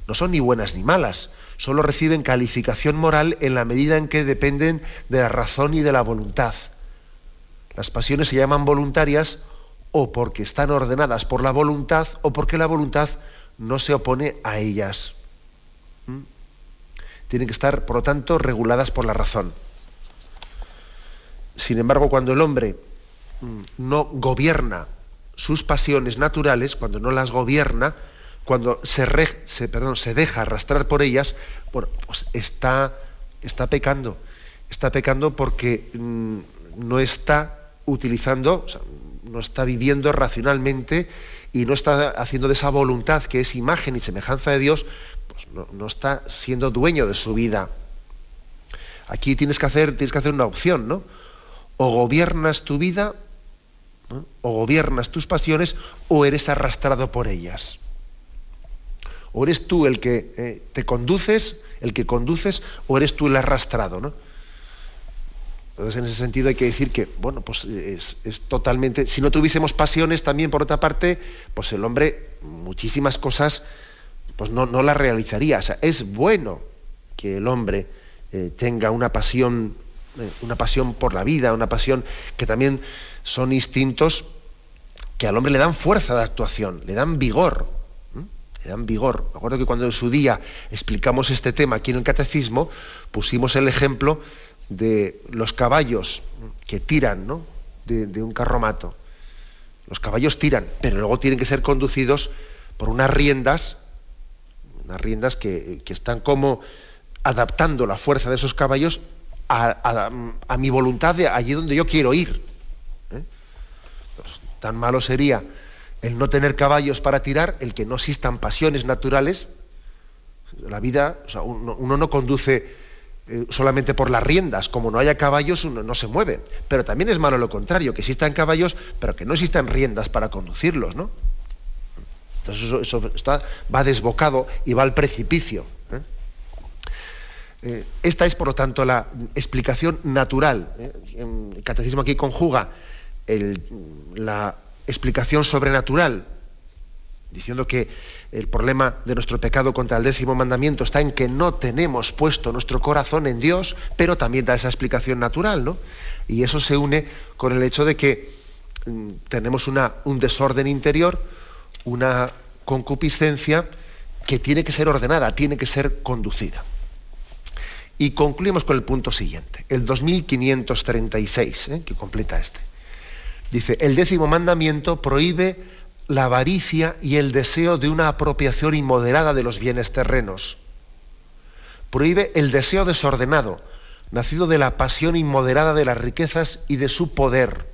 no son ni buenas ni malas, solo reciben calificación moral en la medida en que dependen de la razón y de la voluntad. Las pasiones se llaman voluntarias o porque están ordenadas por la voluntad o porque la voluntad no se opone a ellas. tienen que estar, por lo tanto, reguladas por la razón. Sin embargo, cuando el hombre no gobierna sus pasiones naturales, cuando no las gobierna, cuando se deja arrastrar por ellas, bueno, pues está pecando. Está pecando porque no está utilizando, o sea, no está viviendo racionalmente y no está haciendo de esa voluntad que es imagen y semejanza de Dios, pues no está siendo dueño de su vida. Aquí tienes que hacer una opción, ¿no? O gobiernas tu vida, ¿no?, o gobiernas tus pasiones, o eres arrastrado por ellas. O eres tú el que te conduces, o eres tú el arrastrado, ¿no? Entonces, en ese sentido hay que decir que, bueno, pues es totalmente... Si no tuviésemos pasiones también, por otra parte, pues el hombre muchísimas cosas pues no las realizaría. O sea, es bueno que el hombre tenga una pasión por la vida, una pasión que también son instintos que al hombre le dan fuerza de actuación, le dan vigor. Le dan vigor. Me acuerdo que cuando en su día explicamos este tema aquí en el Catecismo, pusimos el ejemplo de los caballos que tiran, ¿no?, de un carromato. Los caballos tiran, pero luego tienen que ser conducidos por unas riendas que están como adaptando la fuerza de esos caballos a mi voluntad de allí donde yo quiero ir. Entonces, tan malo sería el no tener caballos para tirar, el que no existan pasiones naturales. La vida, o sea, uno no conduce solamente por las riendas. Como no haya caballos, uno no se mueve. Pero también es malo lo contrario, que existan caballos, pero que no existan riendas para conducirlos, ¿no? Entonces eso va desbocado y va al precipicio. Esta es, por lo tanto, la explicación natural. El Catecismo aquí conjuga la explicación sobrenatural, diciendo que el problema de nuestro pecado contra el 10º mandamiento está en que no tenemos puesto nuestro corazón en Dios, pero también da esa explicación natural, ¿no? Y eso se une con el hecho de que tenemos un desorden interior, una concupiscencia que tiene que ser ordenada, tiene que ser conducida. Y concluimos con el punto siguiente, el 2536, que completa este. Dice, el 10º mandamiento prohíbe la avaricia y el deseo de una apropiación inmoderada de los bienes terrenos. Prohíbe el deseo desordenado, nacido de la pasión inmoderada de las riquezas y de su poder.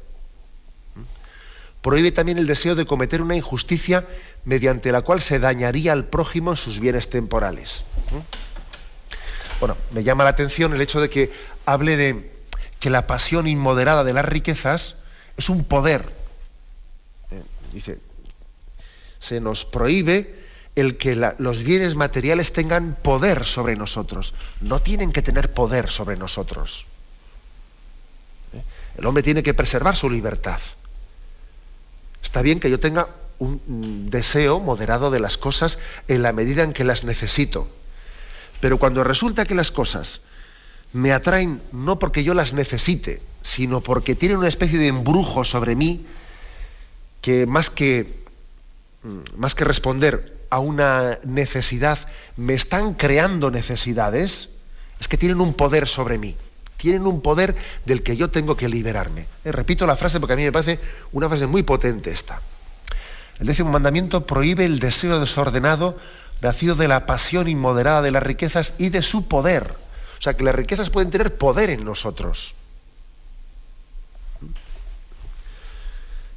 Prohíbe también el deseo de cometer una injusticia mediante la cual se dañaría al prójimo en sus bienes temporales. Bueno, me llama la atención el hecho de que hable de que la pasión inmoderada de las riquezas es un poder. Dice, se nos prohíbe el que los bienes materiales tengan poder sobre nosotros. No tienen que tener poder sobre nosotros. El hombre tiene que preservar su libertad. Está bien que yo tenga un deseo moderado de las cosas en la medida en que las necesito. Pero cuando resulta que las cosas me atraen no porque yo las necesite, sino porque tienen una especie de embrujo sobre mí que más que responder a una necesidad, me están creando necesidades, es que tienen un poder sobre mí. Tienen un poder del que yo tengo que liberarme. Repito la frase porque a mí me parece una frase muy potente esta. El 10º mandamiento prohíbe el deseo desordenado nacido de la pasión inmoderada de las riquezas y de su poder. O sea, que las riquezas pueden tener poder en nosotros.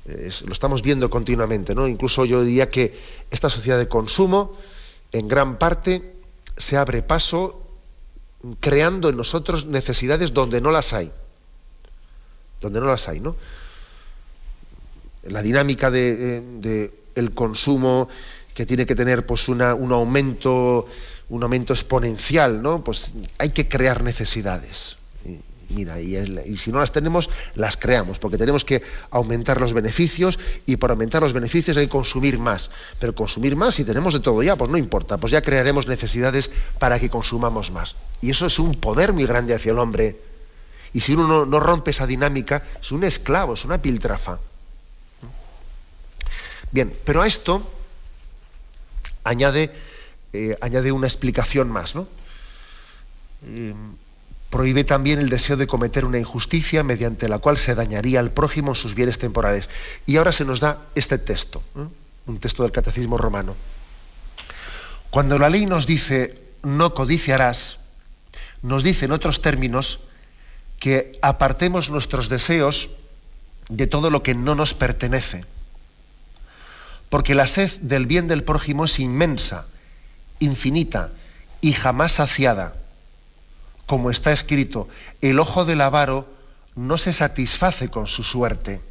Lo estamos viendo continuamente, ¿no? Incluso yo diría que esta sociedad de consumo, en gran parte, se abre paso creando en nosotros necesidades donde no las hay. Donde no las hay, ¿no? La dinámica de el consumo que tiene que tener pues un aumento exponencial, ¿no? Pues hay que crear necesidades. Mira, y si no las tenemos, las creamos, porque tenemos que aumentar los beneficios, y para aumentar los beneficios hay que consumir más. Pero consumir más, si tenemos de todo ya, pues no importa, pues ya crearemos necesidades para que consumamos más. Y eso es un poder muy grande hacia el hombre. Y si uno no rompe esa dinámica, es un esclavo, es una piltrafa. Bien, pero a esto añade una explicación más, ¿no? prohíbe también el deseo de cometer una injusticia mediante la cual se dañaría al prójimo en sus bienes temporales. Y ahora se nos da este texto, un texto del Catecismo Romano. Cuando la ley nos dice no codiciarás, nos dice en otros términos que apartemos nuestros deseos de todo lo que no nos pertenece. Porque la sed del bien del prójimo es inmensa, infinita y jamás saciada. Como está escrito, el ojo del avaro no se satisface con su suerte.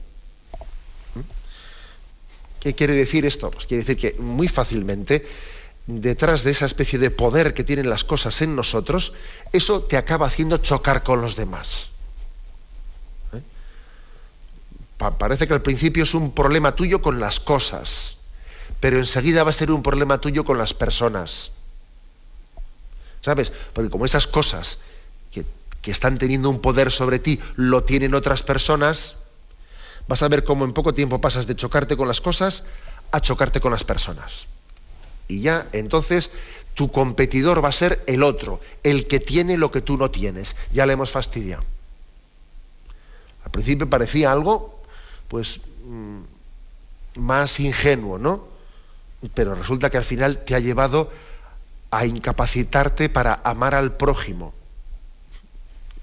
¿Qué quiere decir esto? Pues quiere decir que muy fácilmente, detrás de esa especie de poder que tienen las cosas en nosotros, eso te acaba haciendo chocar con los demás. Parece que al principio es un problema tuyo con las cosas, pero enseguida va a ser un problema tuyo con las personas. ¿Sabes? Porque como esas cosas que están teniendo un poder sobre ti lo tienen otras personas, vas a ver cómo en poco tiempo pasas de chocarte con las cosas a chocarte con las personas. Y ya entonces tu competidor va a ser el otro, el que tiene lo que tú no tienes. Ya le hemos fastidiado. Al principio parecía algo pues más ingenuo, ¿no? Pero resulta que al final te ha llevado a incapacitarte para amar al prójimo.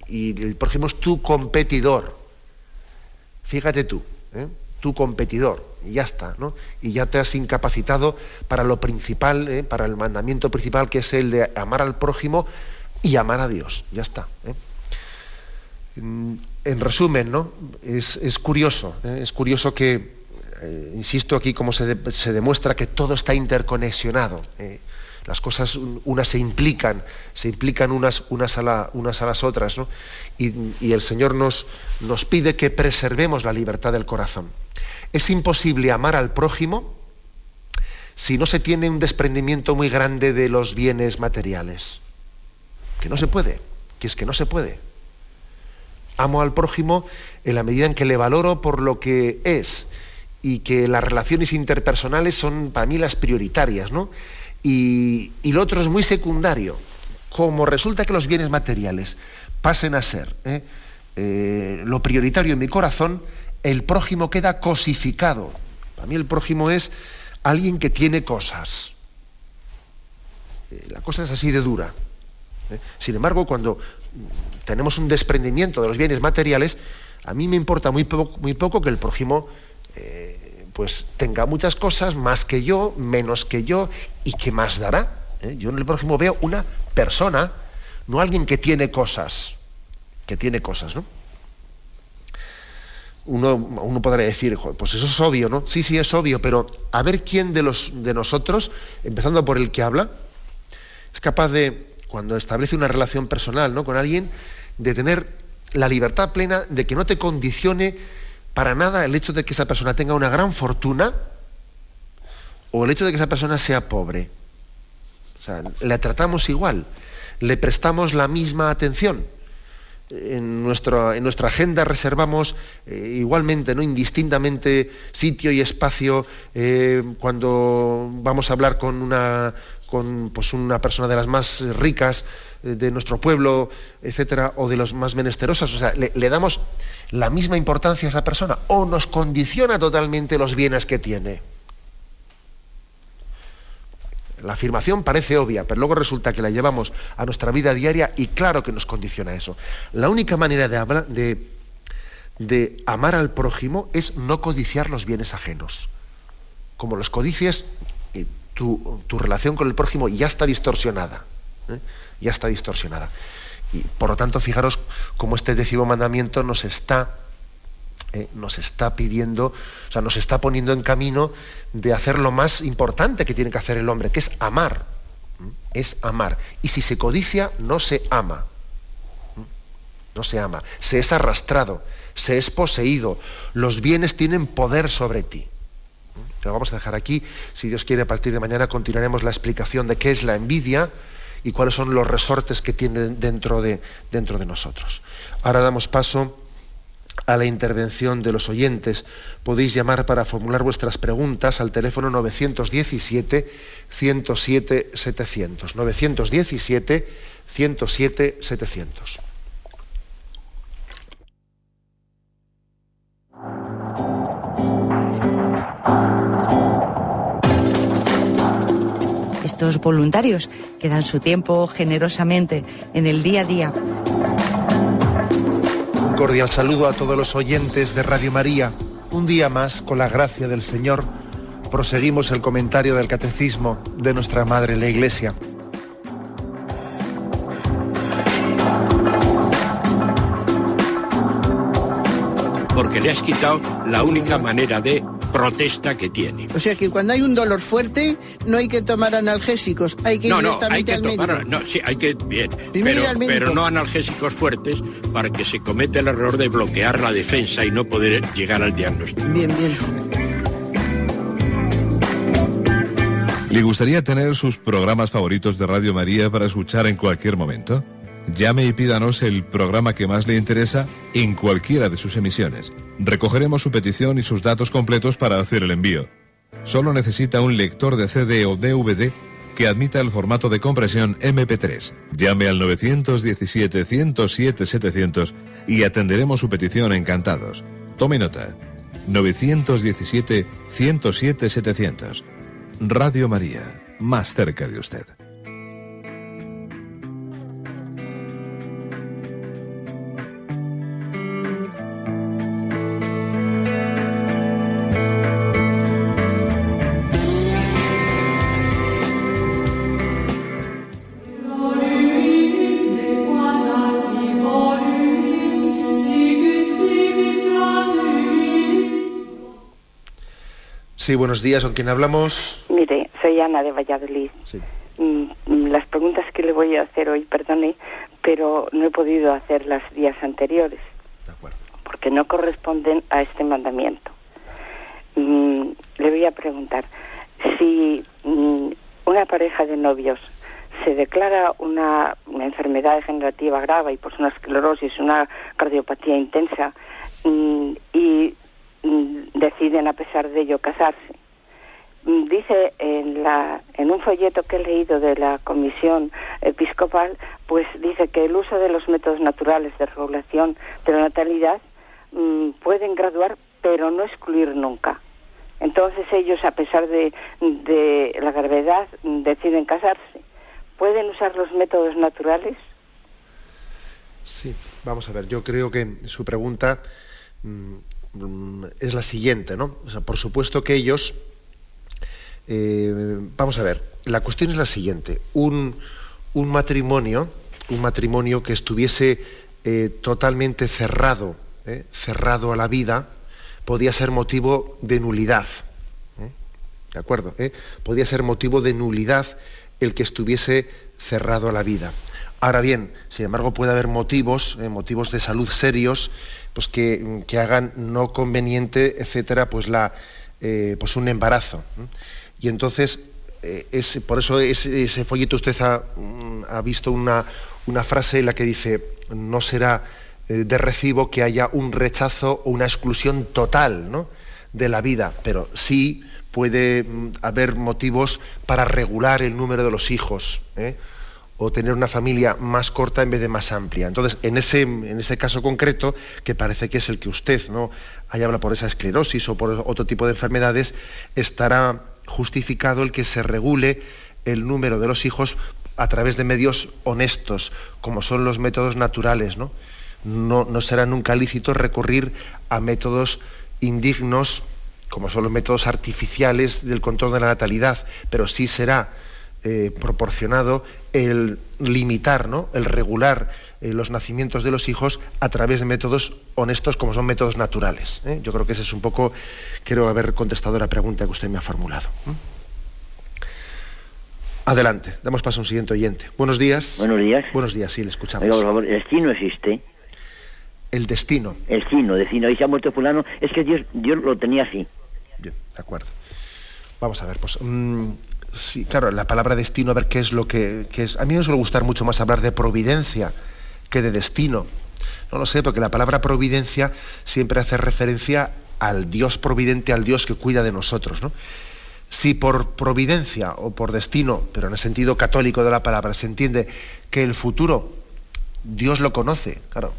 Y el prójimo es tu competidor. Fíjate tú, tu competidor, y ya está, ¿no? Y ya te has incapacitado para lo principal, para el mandamiento principal, que es el de amar al prójimo y amar a Dios. Ya está. En resumen, ¿no? Es curioso que, insisto aquí, como se demuestra que todo está interconexionado. Las cosas unas se implican unas a las otras, ¿no? Y el Señor nos pide que preservemos la libertad del corazón. Es imposible amar al prójimo si no se tiene un desprendimiento muy grande de los bienes materiales. Que no se puede. Amo al prójimo en la medida en que le valoro por lo que es, y que las relaciones interpersonales son para mí las prioritarias, ¿no? Y lo otro es muy secundario. Como resulta que los bienes materiales pasen a ser lo prioritario en mi corazón, el prójimo queda cosificado. Para mí el prójimo es alguien que tiene cosas. La cosa es así de dura. Sin embargo, cuando tenemos un desprendimiento de los bienes materiales, a mí me importa muy poco que el prójimo pues tenga muchas cosas, más que yo, menos que yo, y ¿qué más dará? Yo en el prójimo veo una persona, no alguien que tiene cosas, ¿no? Uno podrá decir, pues eso es obvio, ¿no? Sí, es obvio, pero a ver quién de nosotros, empezando por el que habla, es capaz de, cuando establece una relación personal, ¿no?, con alguien, de tener la libertad plena de que no te condicione para nada el hecho de que esa persona tenga una gran fortuna o el hecho de que esa persona sea pobre. O sea, le tratamos igual, le prestamos la misma atención. En nuestra agenda reservamos igualmente, ¿no?, indistintamente, sitio y espacio cuando vamos a hablar con una persona de las más ricas de nuestro pueblo, etcétera, o de los más menesterosos. O sea, le damos la misma importancia a esa persona, o nos condiciona totalmente los bienes que tiene. La afirmación parece obvia, pero luego resulta que la llevamos a nuestra vida diaria y claro que nos condiciona eso. La única manera de amar al prójimo es no codiciar los bienes ajenos. Como los codicies, tu relación con el prójimo ya está distorsionada. Ya está distorsionada. Y por lo tanto, fijaros cómo este 10º mandamiento nos está pidiendo, o sea, nos está poniendo en camino de hacer lo más importante que tiene que hacer el hombre, que es amar. Es amar. Y si se codicia, no se ama. No se ama. Se es arrastrado, se es poseído. Los bienes tienen poder sobre ti. Lo vamos a dejar aquí. Si Dios quiere, a partir de mañana continuaremos la explicación de qué es la envidia y cuáles son los resortes que tiene dentro de nosotros. Ahora damos paso a la intervención de los oyentes. Podéis llamar para formular vuestras preguntas al teléfono 917-107-700. 107 700. Estos voluntarios que dan su tiempo generosamente en el día a día. Un cordial saludo a todos los oyentes de Radio María. Un día más, con la gracia del Señor, proseguimos el comentario del Catecismo de nuestra Madre la Iglesia. Porque le has quitado la única manera de protesta que tiene. O sea que cuando hay un dolor fuerte no hay que tomar analgésicos, hay que ir directamente al médico. Sí, hay que, bien, pero no analgésicos fuertes para que se cometa el error de bloquear la defensa y no poder llegar al diagnóstico. Bien. ¿Le gustaría tener sus programas favoritos de Radio María para escuchar en cualquier momento? Llame y pídanos el programa que más le interesa en cualquiera de sus emisiones. Recogeremos su petición y sus datos completos para hacer el envío. Solo necesita un lector de CD o DVD que admita el formato de compresión MP3. Llame al 917-107-700 y atenderemos su petición encantados. Tome nota. 917-107-700. Radio María, más cerca de usted. Sí, buenos días, ¿con quién hablamos? Mire, soy Ana de Valladolid. Sí. Las preguntas que le voy a hacer hoy, perdone, pero no he podido hacer las días anteriores. De acuerdo. Porque no corresponden a este mandamiento. Le voy a preguntar, si una pareja de novios se declara una enfermedad degenerativa grave, y pues una esclerosis, una cardiopatía intensa, y deciden a pesar de ello casarse. Dice en un folleto que he leído de la Comisión Episcopal, pues dice que el uso de los métodos naturales de regulación de la natalidad pueden graduar, pero no excluir nunca. Entonces ellos, a pesar de la gravedad, deciden casarse. ¿Pueden usar los métodos naturales? Sí, vamos a ver, yo creo que su pregunta es la siguiente, ¿no? O sea, por supuesto que ellos, vamos a ver, la cuestión es la siguiente: un matrimonio que estuviese totalmente cerrado a la vida, podía ser motivo de nulidad, ¿de acuerdo? Podía ser motivo de nulidad el que estuviese cerrado a la vida. Ahora bien, sin embargo, puede haber motivos de salud serios, pues que hagan no conveniente, etcétera, pues un embarazo. Y entonces, por eso ese folleto usted ha visto una frase en la que dice: no será de recibo que haya un rechazo o una exclusión total, ¿no?, de la vida, pero sí puede haber motivos para regular el número de los hijos, o tener una familia más corta en vez de más amplia. Entonces, en ese caso concreto, que parece que es el que usted, ¿no?, haya hablado por esa esclerosis o por otro tipo de enfermedades, estará justificado el que se regule el número de los hijos a través de medios honestos, como son los métodos naturales, ¿no? No será nunca lícito recurrir a métodos indignos, como son los métodos artificiales del control de la natalidad, pero sí será proporcionado el limitar, ¿no?, el regular los nacimientos de los hijos a través de métodos honestos, como son métodos naturales. Yo creo que ese es un poco, quiero haber contestado la pregunta que usted me ha formulado. Adelante, damos paso a un siguiente oyente. Buenos días. Buenos días. Buenos días, sí, le escuchamos. Oiga, por favor, ¿el destino existe? El destino. El destino. Ahí se ha muerto fulano. Es que Dios lo tenía así. Bien, de acuerdo. Vamos a ver, pues... sí, claro, la palabra destino, a ver qué es lo que es. A mí me suele gustar mucho más hablar de providencia que de destino. No lo sé, porque la palabra providencia siempre hace referencia al Dios providente, al Dios que cuida de nosotros, ¿no? Si por providencia o por destino, pero en el sentido católico de la palabra, se entiende que el futuro Dios lo conoce, claro,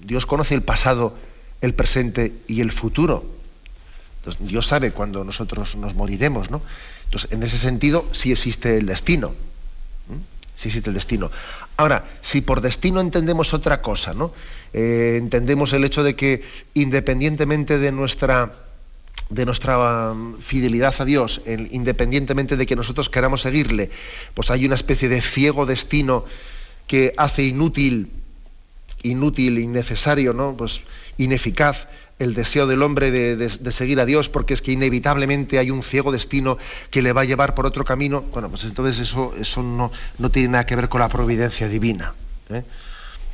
Dios conoce el pasado, el presente y el futuro. Entonces, Dios sabe cuándo nosotros nos moriremos, ¿no? Entonces, en ese sentido, sí existe el destino. Sí existe el destino. Ahora, si por destino entendemos otra cosa, ¿no? Entendemos el hecho de que, independientemente de nuestra fidelidad a Dios, independientemente de que nosotros queramos seguirle, pues hay una especie de ciego destino que hace inútil, innecesario, ¿no? Pues ineficaz el deseo del hombre de seguir a Dios, porque es que inevitablemente hay un ciego destino que le va a llevar por otro camino. Bueno, pues entonces eso no tiene nada que ver con la providencia divina, ¿eh?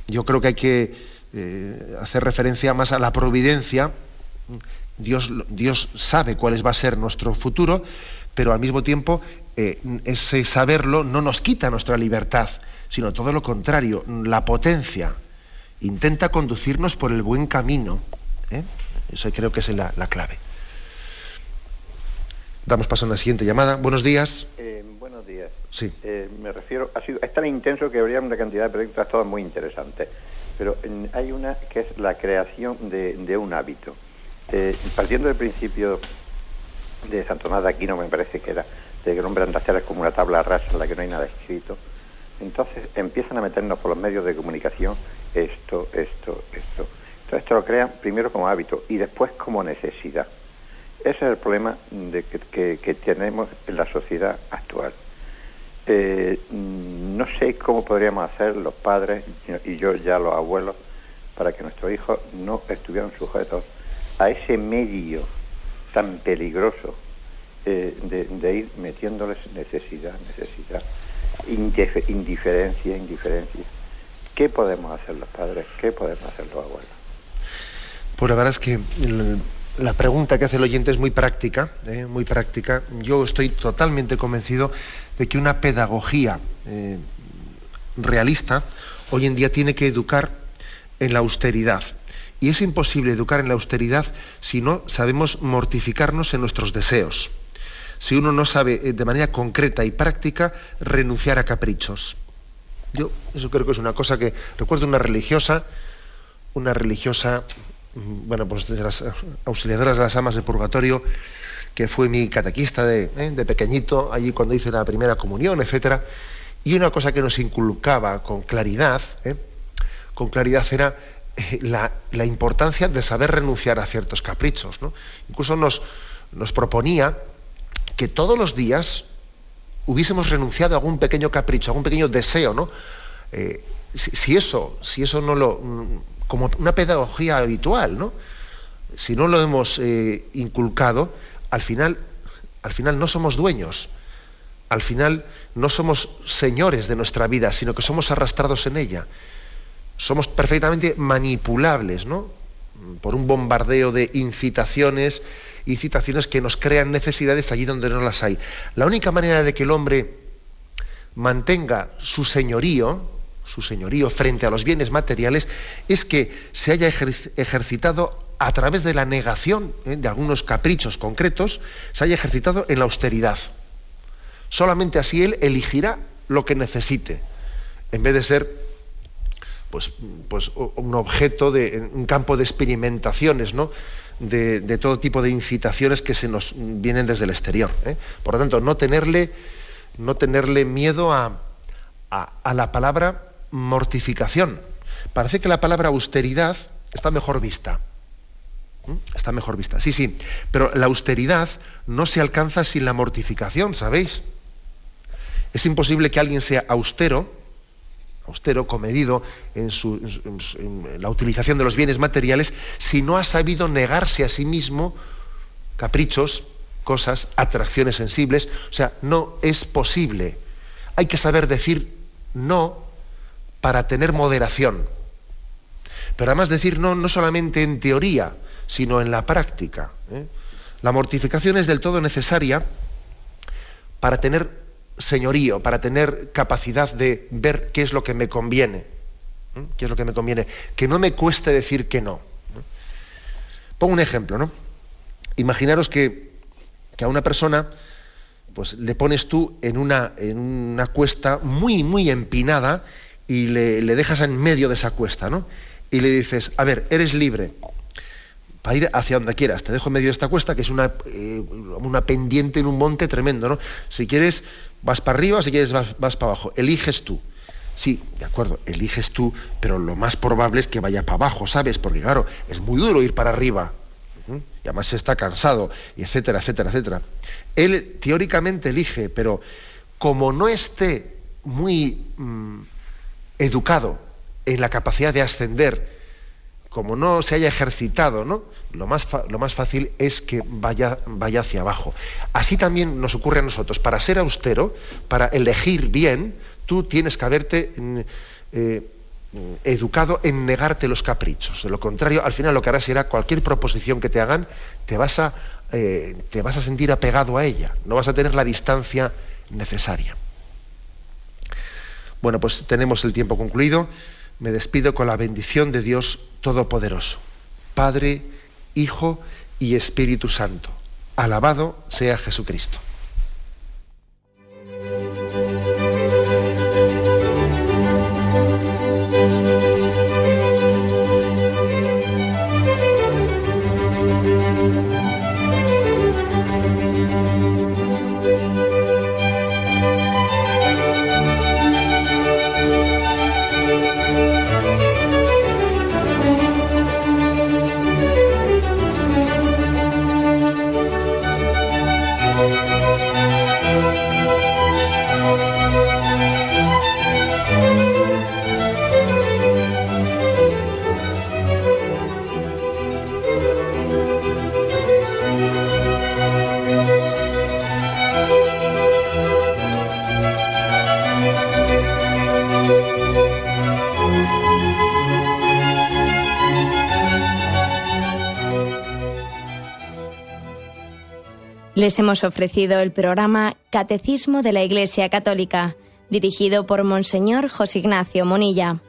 Yo creo que hay que hacer referencia más a la providencia. Dios sabe cuál va a ser nuestro futuro, pero al mismo tiempo ese saberlo no nos quita nuestra libertad, sino todo lo contrario, la potencia. Intenta conducirnos por el buen camino, ¿eh? Eso creo que es la clave. Damos paso a una siguiente llamada. Buenos días. Buenos días. Sí. Me refiero, es tan intenso que habría una cantidad de proyectos todos muy interesantes, pero hay una que es la creación de un hábito. Partiendo del principio de Santo Tomás de Aquino, me parece que era, de que el hombre anda a hacer como una tabla rasa en la que no hay nada escrito. Entonces empiezan a meternos por los medios de comunicación esto. Entonces esto lo crean primero como hábito y después como necesidad. Ese es el problema que tenemos en la sociedad actual. No sé cómo podríamos hacer los padres y yo ya los abuelos para que nuestros hijos no estuvieran sujetos a ese medio tan peligroso de ir metiéndoles necesidad, indiferencia. ¿Qué podemos hacer los padres? ¿Qué podemos hacer los abuelos? Pues la verdad es que la pregunta que hace el oyente es muy práctica, muy práctica. Yo estoy totalmente convencido de que una pedagogía realista hoy en día tiene que educar en la austeridad. Y es imposible educar en la austeridad si no sabemos mortificarnos en nuestros deseos, si uno no sabe de manera concreta y práctica renunciar a caprichos. Yo eso creo que es una cosa que recuerdo una religiosa, bueno, pues de las auxiliadoras de las Amas de Purgatorio, que fue mi catequista de pequeñito, allí cuando hice la primera comunión, etcétera, y una cosa que nos inculcaba con claridad era la importancia de saber renunciar a ciertos caprichos, ¿no? Incluso nos proponía que todos los días hubiésemos renunciado a algún pequeño capricho, a algún pequeño deseo, ¿no? Si eso no lo, como una pedagogía habitual, ¿no? Si no lo hemos inculcado, al final no somos dueños, al final no somos señores de nuestra vida, sino que somos arrastrados en ella. Somos perfectamente manipulables, ¿no? Por un bombardeo de incitaciones que nos crean necesidades allí donde no las hay. La única manera de que el hombre mantenga su señorío frente a los bienes materiales es que se haya ejercitado a través de la negación de algunos caprichos concretos, se haya ejercitado en la austeridad. Solamente así él elegirá lo que necesite, en vez de ser pues un objeto de un campo de experimentaciones, ¿no? de todo tipo de incitaciones que se nos vienen desde el exterior, ¿eh? Por lo tanto, no tenerle miedo a la palabra mortificación. Parece que la palabra austeridad está mejor vista. Está mejor vista, sí, pero la austeridad no se alcanza sin la mortificación, ¿sabéis? Es imposible que alguien sea austero, comedido en la utilización de los bienes materiales, si no ha sabido negarse a sí mismo caprichos, cosas, atracciones sensibles. O sea, no es posible. Hay que saber decir no para tener moderación. Pero además decir no solamente en teoría, sino en la práctica, ¿eh? La mortificación es del todo necesaria para tener señorío, para tener capacidad de ver qué es lo que me conviene, qué es lo que me conviene, que no me cueste decir que no. Pongo un ejemplo, ¿no? Imaginaros que a una persona pues le pones tú en una cuesta muy, muy empinada y le dejas en medio de esa cuesta, ¿no? Y le dices, a ver, eres libre para ir hacia donde quieras. Te dejo en medio de esta cuesta, que es una pendiente en un monte tremendo, ¿no? Si quieres vas para arriba, si quieres vas para abajo. Eliges tú. Sí, de acuerdo, eliges tú, pero lo más probable es que vaya para abajo, ¿sabes? Porque claro, es muy duro ir para arriba. Y además está cansado, y etcétera, etcétera, etcétera. Él teóricamente elige, pero como no esté muy educado en la capacidad de ascender, como no se haya ejercitado, ¿no? Lo más fácil es que vaya hacia abajo. Así también nos ocurre a nosotros. Para ser austero, para elegir bien, tú tienes que haberte educado en negarte los caprichos. De lo contrario, al final lo que harás será cualquier proposición que te hagan, te vas a sentir apegado a ella, no vas a tener la distancia necesaria. Bueno, pues tenemos el tiempo concluido. Me despido con la bendición de Dios Todopoderoso, Padre, Hijo y Espíritu Santo. Alabado sea Jesucristo. Les hemos ofrecido el programa Catecismo de la Iglesia Católica, dirigido por Monseñor José Ignacio Munilla.